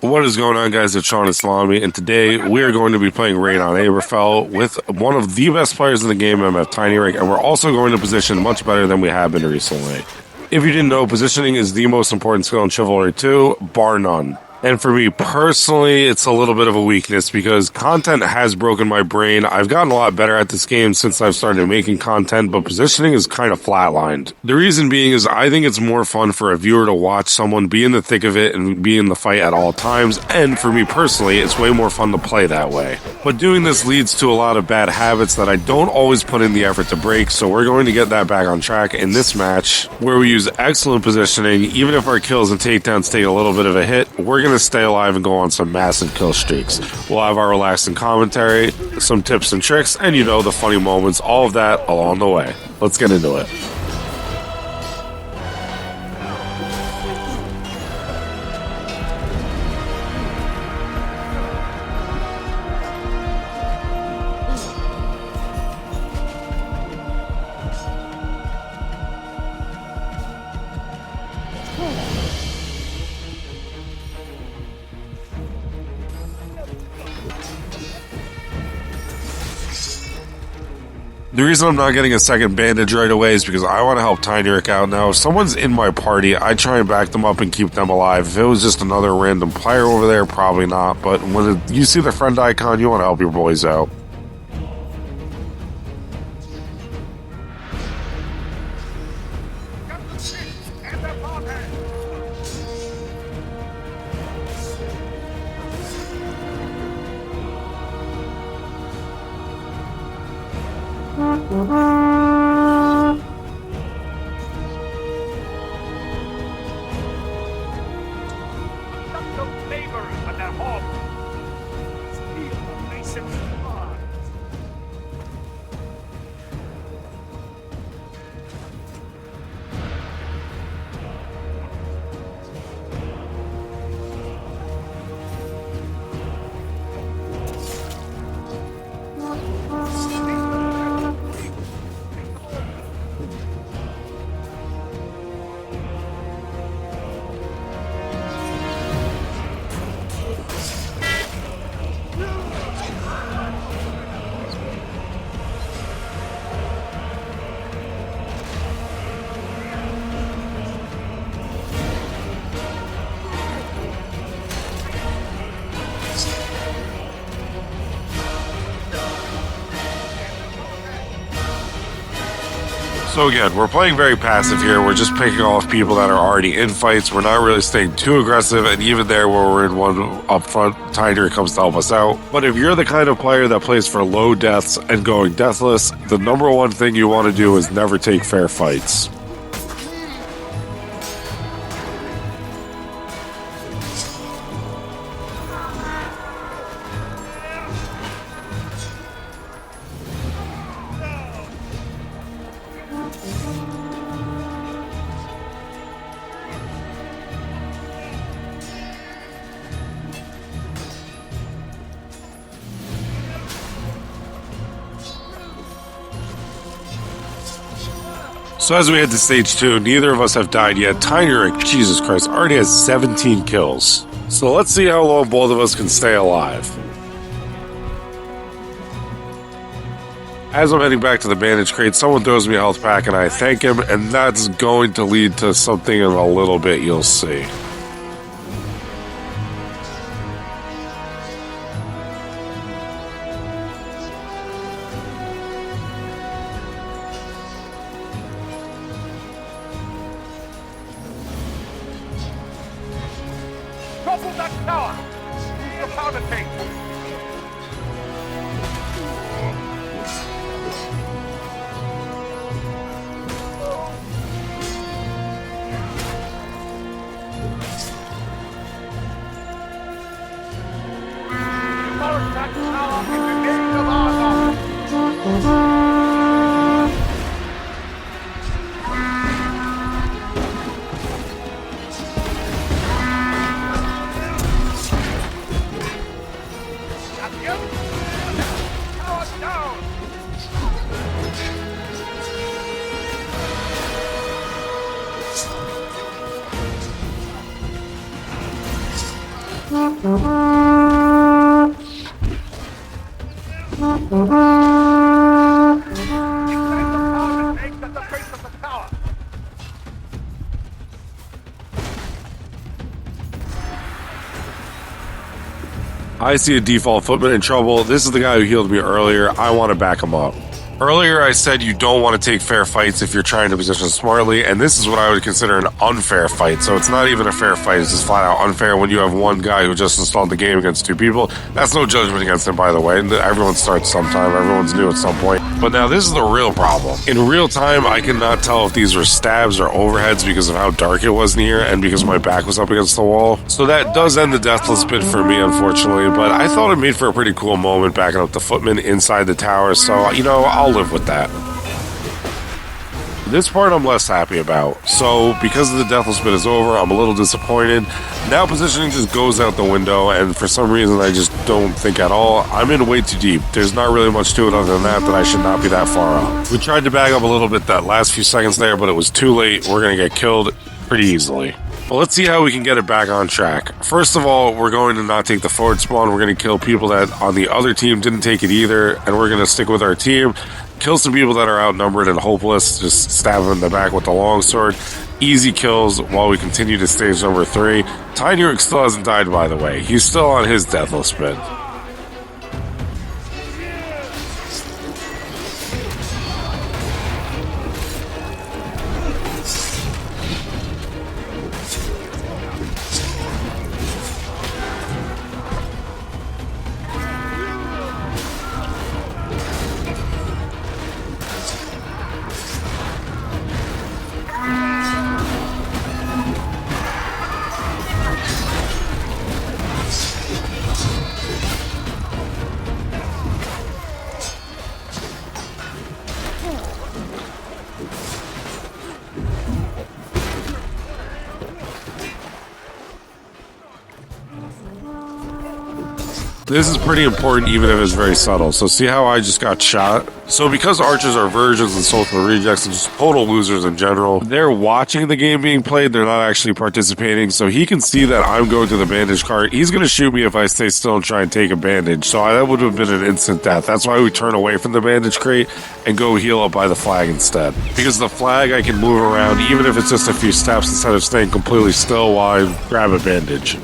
What is going on, guys? It's Sean Islami, and today we are going to be playing Raid on Aberfell with one of the best players in the game, MF Tiny Rick, and we're also going to position much better than we have been recently. If you didn't know, positioning is the most important skill in Chivalry 2, bar none. And for me personally, it's a little bit of a weakness because content has broken my brain. I've gotten a lot better at this game since I've started making content, but positioning is kind of flatlined. The reason being is I think it's more fun for a viewer to watch someone be in the thick of it and be in the fight at all times, and for me personally, it's way more fun to play that way. But doing this leads to a lot of bad habits that I don't always put in the effort to break, so we're going to get that back on track in this match, where we use excellent positioning. Even if our kills and takedowns take a little bit of a hit, we're going to stay alive and go on some massive kill streaks. We'll have our relaxing commentary, some tips and tricks, and the funny moments, all of that along the way. Let's get into it. The reason I'm not getting a second bandage right away is because I want to help Tiny Rick out now. If someone's in my party, I try and back them up and keep them alive. If it was just another random player over there, probably not. But when you see the friend icon, you want to help your boys out. So again, we're playing very passive here. We're just picking off people that are already in fights. We're not really staying too aggressive, and even there where we're in one up front, Tiny comes to help us out. But if you're the kind of player that plays for low deaths and going deathless, the number one thing you want to do is never take fair fights. So as we head to stage 2, neither of us have died yet. Tiny Rick, Jesus Christ, already has 17 kills. So let's see how long both of us can stay alive. As I'm heading back to the bandage crate, someone throws me a health pack and I thank him, and that's going to lead to something in a little bit, you'll see. Topple that tower! Use the powder tank! Demolish that tower in the name of Allah! Aimed at the base of the tower. I see a default footman in trouble. This is the guy who healed me earlier. I want to back him up. Earlier, I said you don't want to take fair fights if you're trying to position smartly, and this is what I would consider an unfair fight. So it's not even a fair fight, it's just flat out unfair when you have one guy who just installed the game against two people. That's no judgment against him, by the way. Everyone starts sometime, everyone's new at some point. But now this is the real problem. In real time, I cannot tell if these were stabs or overheads because of how dark it was in here and because my back was up against the wall. So that does end the deathless bit for me, unfortunately, but I thought it made for a pretty cool moment backing up the footman inside the tower, so, you know, I'll live with that. This part I'm less happy about. So, because the deathless bit is over, I'm a little disappointed. Now positioning just goes out the window, and for some reason I just don't think at all. I'm in way too deep. There's not really much to it other than that I should not be that far out. We tried to back up a little bit that last few seconds there, but it was too late. We're going to get killed pretty easily. Well, let's see how we can get it back on track. First of all, we're going to not take the forward spawn. We're going to kill people that on the other team didn't take it either, and we're going to stick with our team. Kill some people that are outnumbered and hopeless. Just stab them in the back with the longsword. Easy kills while we continue to stage number 3. Tiny Rick still hasn't died, by the way. He's still on his deathless bit. This is pretty important even if it's very subtle. So see how I just got shot? So because archers are virgins and social rejects and just total losers in general, they're watching the game being played, they're not actually participating, so he can see that I'm going to the bandage cart. He's going to shoot me if I stay still and try and take a bandage, so that would have been an instant death. That's why we turn away from the bandage crate and go heal up by the flag instead. Because the flag I can move around even if it's just a few steps instead of staying completely still while I grab a bandage.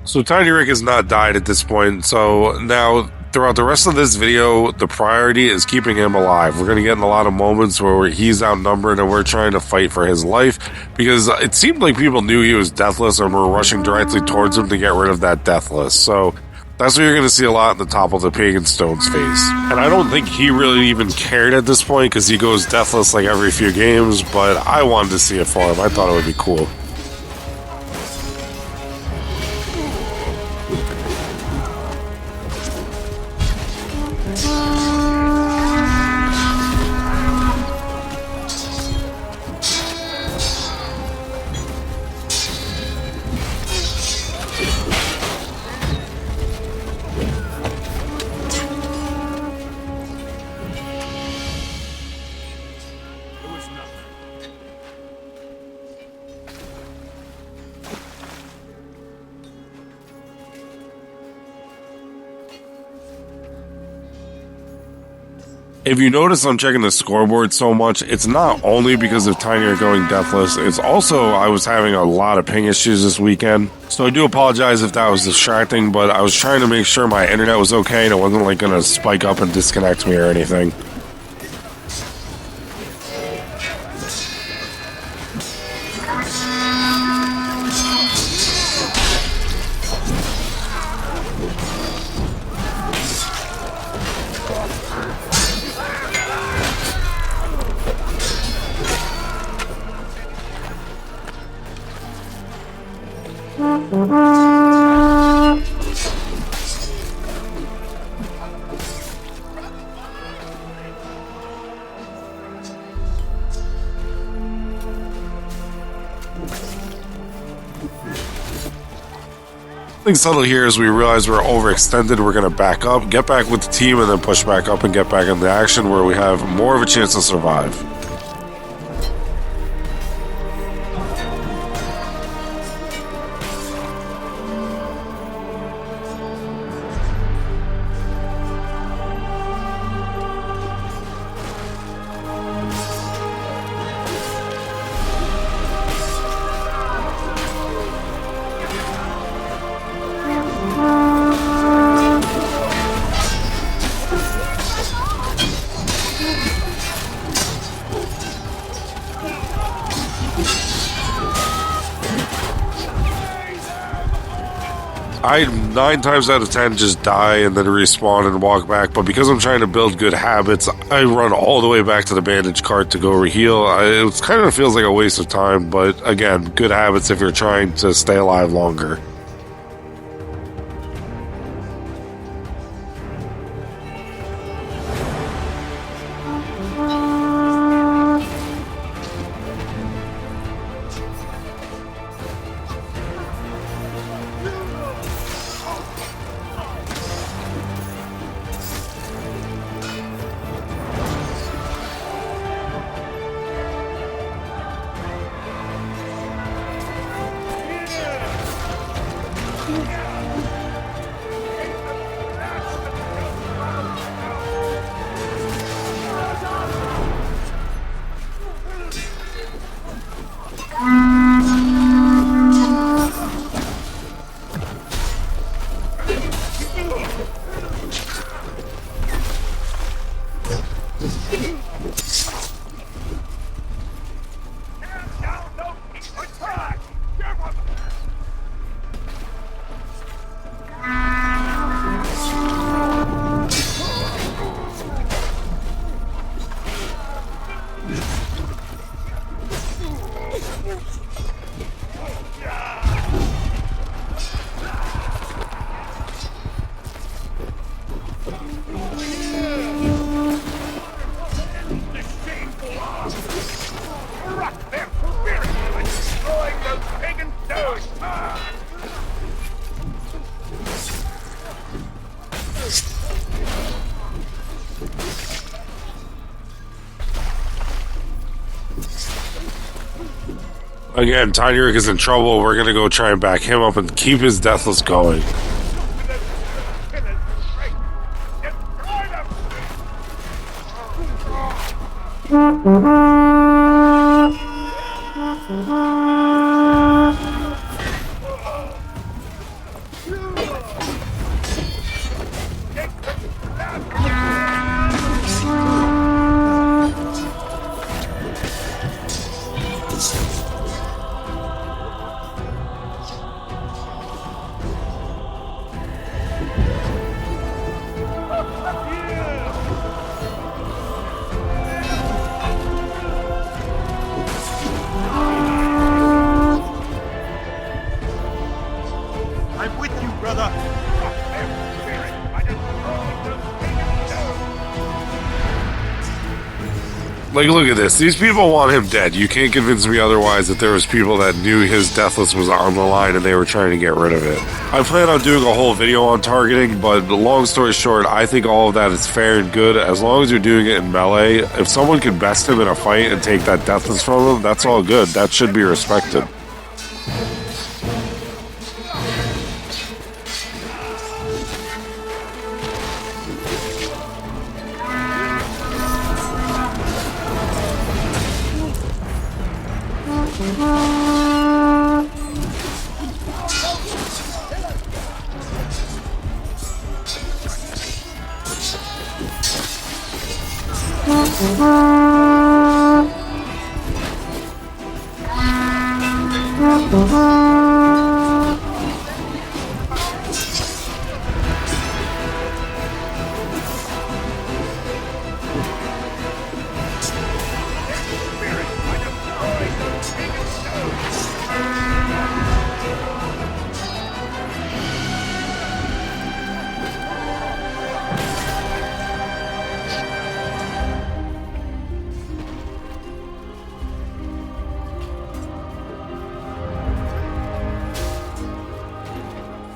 So Tiny Rick has not died at this point, so now Throughout the rest of this video, the priority is keeping him alive. We're going to get in a lot of moments where he's outnumbered and we're trying to fight for his life because it seemed like people knew he was deathless and were rushing directly towards him to get rid of that deathless. So that's what you're going to see a lot in the top of the Pagan Stone's face. And I don't think he really even cared at this point because he goes deathless like every few games, but I wanted to see it for him. I thought it would be cool. If you notice I'm checking the scoreboard so much, it's not only because of Tiny going deathless, it's also I was having a lot of ping issues this weekend. So I do apologize if that was distracting, but I was trying to make sure my internet was okay and it wasn't like going to spike up and disconnect me or anything. Something subtle here is we realize we're overextended, we're going to back up, get back with the team, and then push back up and get back into action where we have more of a chance to survive. I 9 times out of 10 just die and then respawn and walk back, but because I'm trying to build good habits, I run all the way back to the bandage cart to go reheal. It kind of feels like a waste of time, but again, good habits if you're trying to stay alive longer. Again, Tiny Rick is in trouble. We're going to go try and back him up and keep his deathless going. Like, look at this. These people want him dead. You can't convince me otherwise that there was people that knew his deathless was on the line and they were trying to get rid of it. I plan on doing a whole video on targeting, but long story short, I think all of that is fair and good as long as you're doing it in melee. If someone can best him in a fight and take that deathless from him, that's all good. That should be respected.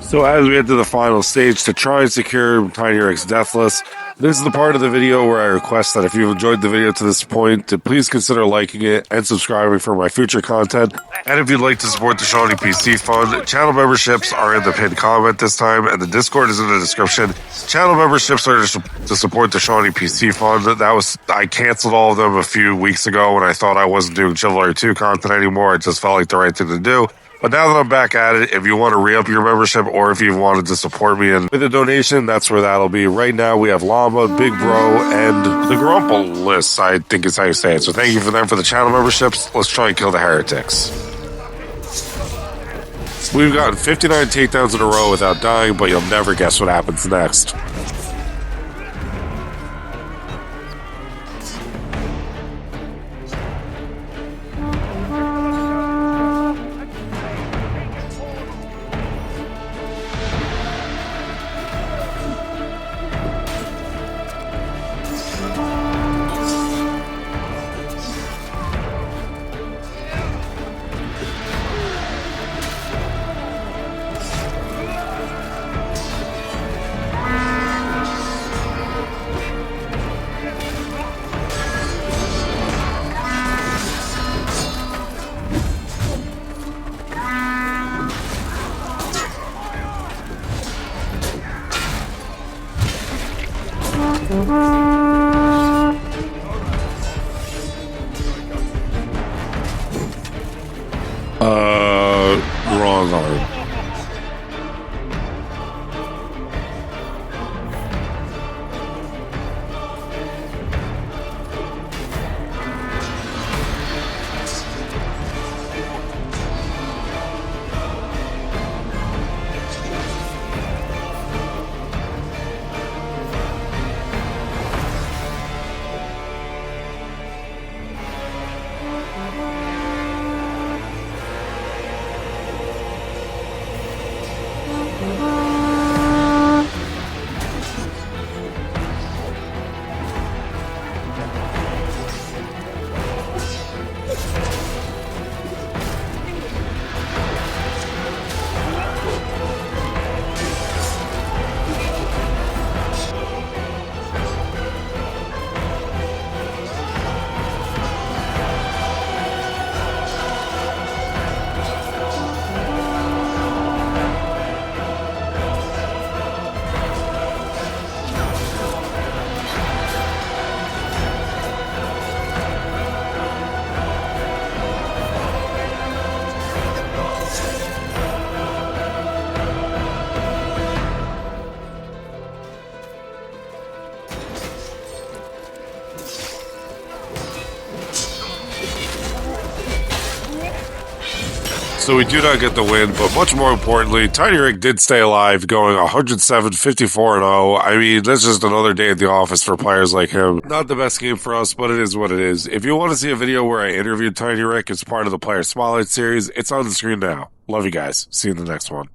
So as we enter the final stage to try and secure Tiny Rick's Deathless, this is the part of the video where I request that if you've enjoyed the video to this point, to please consider liking it and subscribing for my future content. And if you'd like to support the Shawnee PC Fund, channel memberships are in the pinned comment this time, and the Discord is in the description. Channel memberships are to support the Shawnee PC Fund. I canceled all of them a few weeks ago when I thought I wasn't doing Chivalry 2 content anymore. It just felt like the right thing to do. But now that I'm back at it, if you want to re-up your membership or if you wanted to support me and with a donation, that's where that'll be. Right now, we have Llama, Big Bro, and the Grumpalist, I think is how you say it. So thank you for them for the channel memberships. Let's try and kill the heretics. We've gotten 59 takedowns in a row without dying, but you'll never guess what happens next. Wrong arm. So we do not get the win, but much more importantly, Tiny Rick did stay alive, going 107, 54, and 0. I mean, that's just another day at the office for players like him. Not the best game for us, but it is what it is. If you want to see a video where I interviewed Tiny Rick as part of the Player Spotlight series, it's on the screen now. Love you guys. See you in the next one.